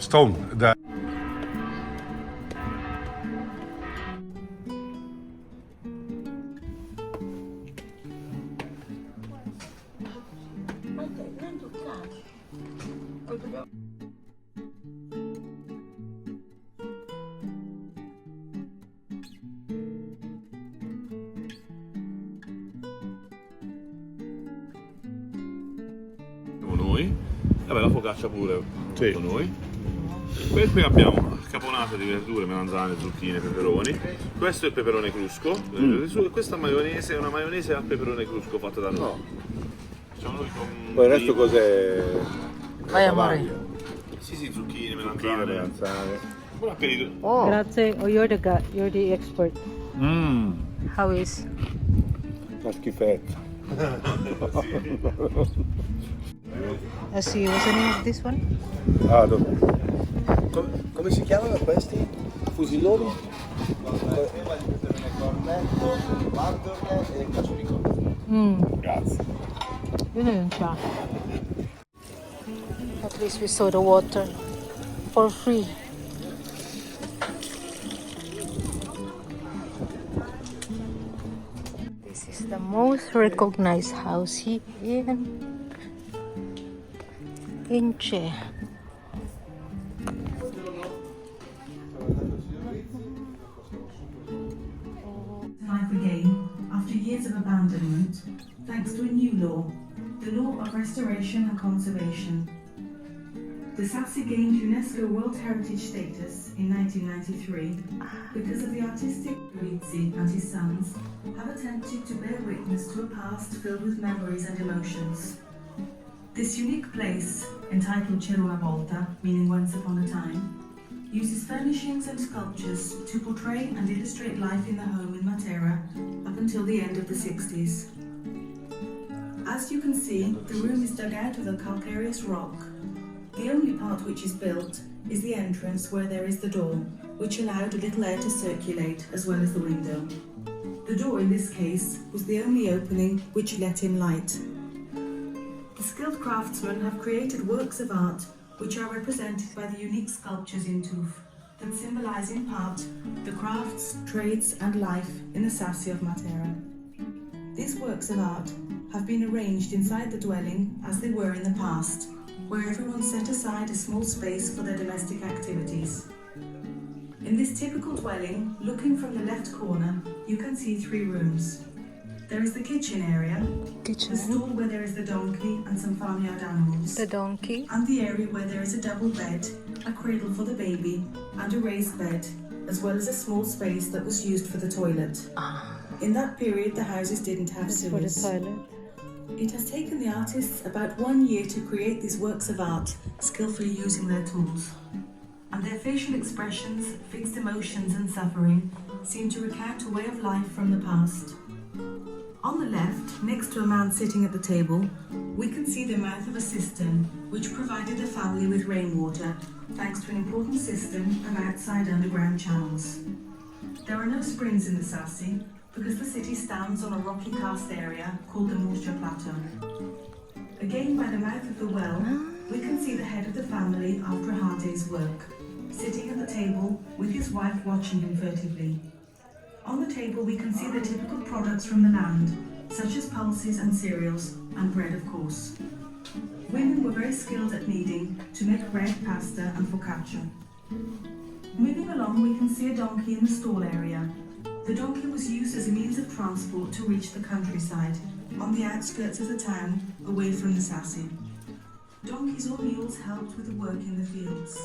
stone. Noi, vabbè la focaccia pure Sì. con noi. E qui abbiamo caponata di verdure, melanzane, zucchine, peperoni. Questo è il peperone crusco. Questa maionese è una maionese al peperone crusco fatta da noi. No. Facciamo noi con Poi il resto cos'è? Vai, amore. Varia. Sì, zucchine, Zucchine, melanzane. melanzane. Buon appetito. Oh. Grazie. Oh, you're the expert. How is? Una schifezza. What's the name of this one? Ah, come si chiamano questi? Fusiloni? Cornetto, mandorle e cacio di cotto. Grazie. Yun na yun siya. At least we saw the water for free. This is the most recognized house here in Che. Life again after years of abandonment, thanks to a new law, the Law of Restoration and Conservation. The Sassy gained UNESCO World Heritage status in 1993 because of the artistic Rizzi and his sons have attempted to bear witness to a past filled with memories and emotions. This unique place, entitled C'era una volta, meaning once upon a time, uses furnishings and sculptures to portray and illustrate life in the home in Matera up until the end of the 60s. As you can see, the room is dug out of the calcareous rock. The only part which is built is the entrance where there is the door, which allowed a little air to circulate as well as the window. The door in this case was the only opening which let in light. The skilled craftsmen have created works of art which are represented by the unique sculptures in tuff that symbolize in part the crafts, trades and life in the Sassy of Matera. These works of art have been arranged inside the dwelling as they were in the past, where everyone set aside a small space for their domestic activities. In this typical dwelling, looking from the left corner, you can see 3 rooms. There is the kitchen area, the stall where there is the donkey and some farmyard animals, The donkey. and the area where there is a double bed, a cradle for the baby, and a raised bed, as well as a small space that was used for the toilet. In that period, the houses didn't have That's for the sewers. toilet. It has taken the artists about 1 year to create these works of art, skillfully using their tools. And their facial expressions, fixed emotions and suffering seem to recount a way of life from the past. On the left, next to a man sitting at the table, we can see the mouth of a cistern which provided the family with rainwater, thanks to an important system of outside underground channels. There are no springs in the Sassy, because the city stands on a rocky karst area called the Morscha Plateau. Again, by the mouth of the well, we can see the head of the family after a hard day's work, sitting at the table with his wife watching him furtively. On the table we can see the typical products from the land, such as pulses and cereals, and bread of course. Women were very skilled at kneading to make bread, pasta and focaccia. Moving along we can see a donkey in the stall area. The donkey was used as a means of transport to reach the countryside, on the outskirts of the town, away from the Sassy. Donkeys or mules helped with the work in the fields.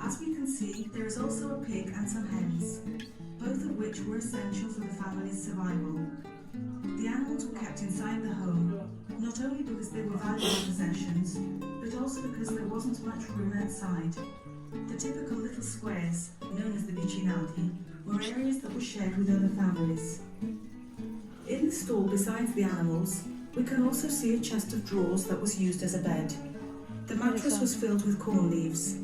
As we can see, there is also a pig and some hens, both of which were essential for the family's survival. The animals were kept inside the home, not only because they were valuable possessions, but also because there wasn't much room outside. The typical little squares, known as the vicinati, were areas that were shared with other families. In the stall besides the animals, we can also see a chest of drawers that was used as a bed. The mattress was filled with corn leaves.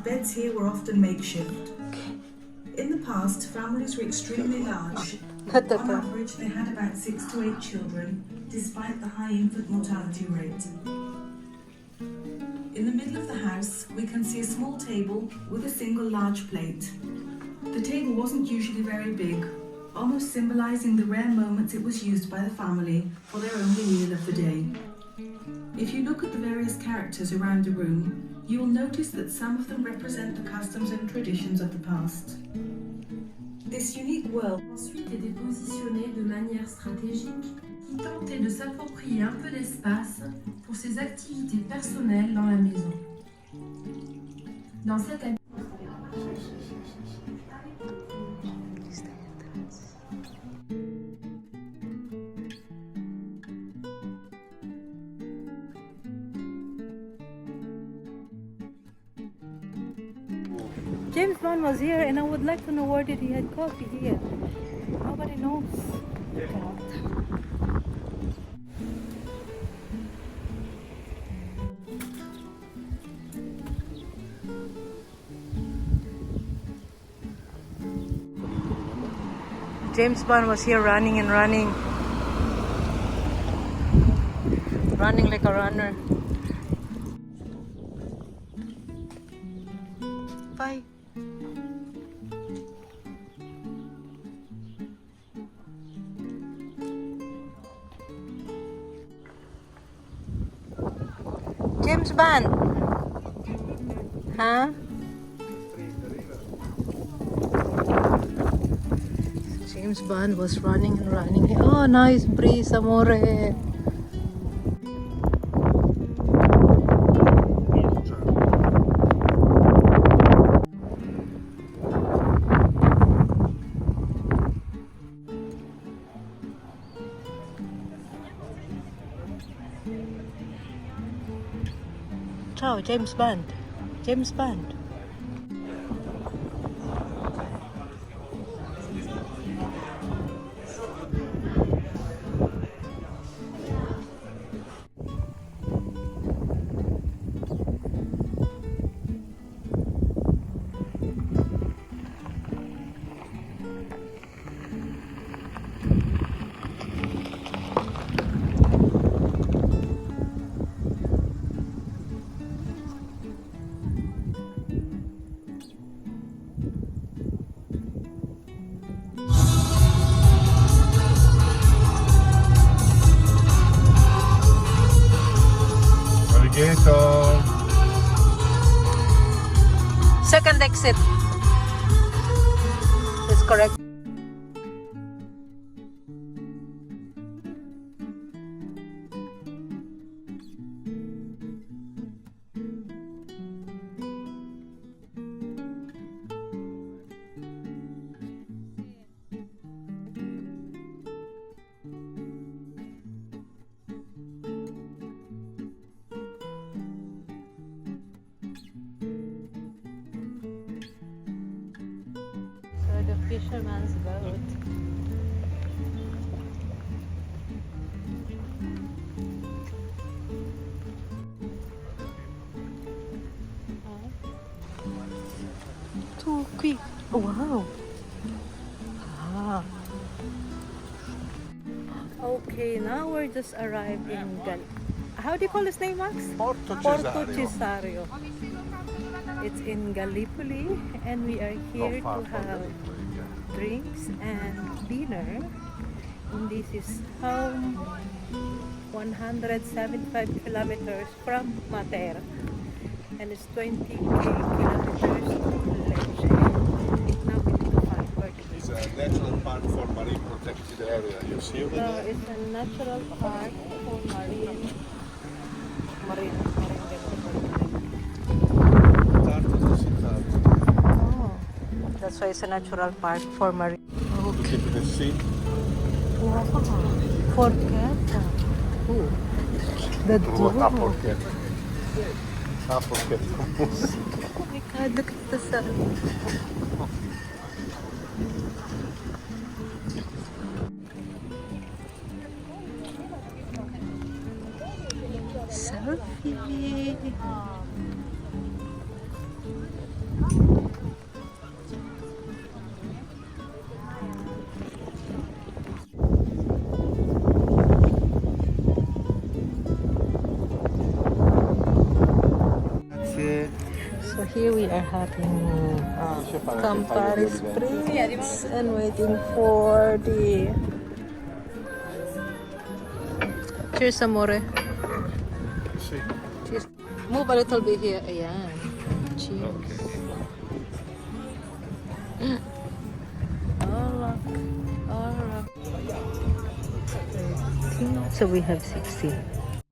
Beds here were often makeshift. In the past, families were extremely large. On average, they had about 6 to 8 children, despite the high infant mortality rate. In the middle of the house, we can see a small table with a single large plate. The table wasn't usually very big, almost symbolizing the rare moments it was used by the family for their only meal of the day. If you look at the various characters around the room, you will notice that some of them represent the customs and traditions of the past. This unique world Ensuite était positionné de manière stratégique qui tentait de s'approprier un peu d'espace pour ses activités personnelles dans la maison. Dans cette James Bond was here, and I would like to know where did he had coffee here. Nobody knows. James Bond was here running and running. Running like a runner. Bye. James Bond. Huh? James Bond was running and running. Oh, nice breeze, amore. Ciao, James Bond. James Bond. Second exit. That's correct. The fisherman's boat. Too quick. Oh, wow. Ah. Okay, now we're just arrived in How do you call his name, Max? Porto Cesario. It's in Gallipoli, and we are here to have drinks and dinner. And this is home 175 kilometers from Matera, and it's 20 kilometers to Lecce. Now we need to find where to It's a natural park for marine protected area. You see over No, there? it's a natural park for marine. Oh, that's why it's a natural park for marine. Look at the sea. Wow, forchetta. Oh, the door. Ah, porchetta. Ah, porchetta. Oh my God, look at the sun. Selfie. here we are having Campari Spritz and waiting for the... Cheers, amore. See. Cheers. Move a little bit here. Ayan. Cheers. Alright. Alright. So we have 60.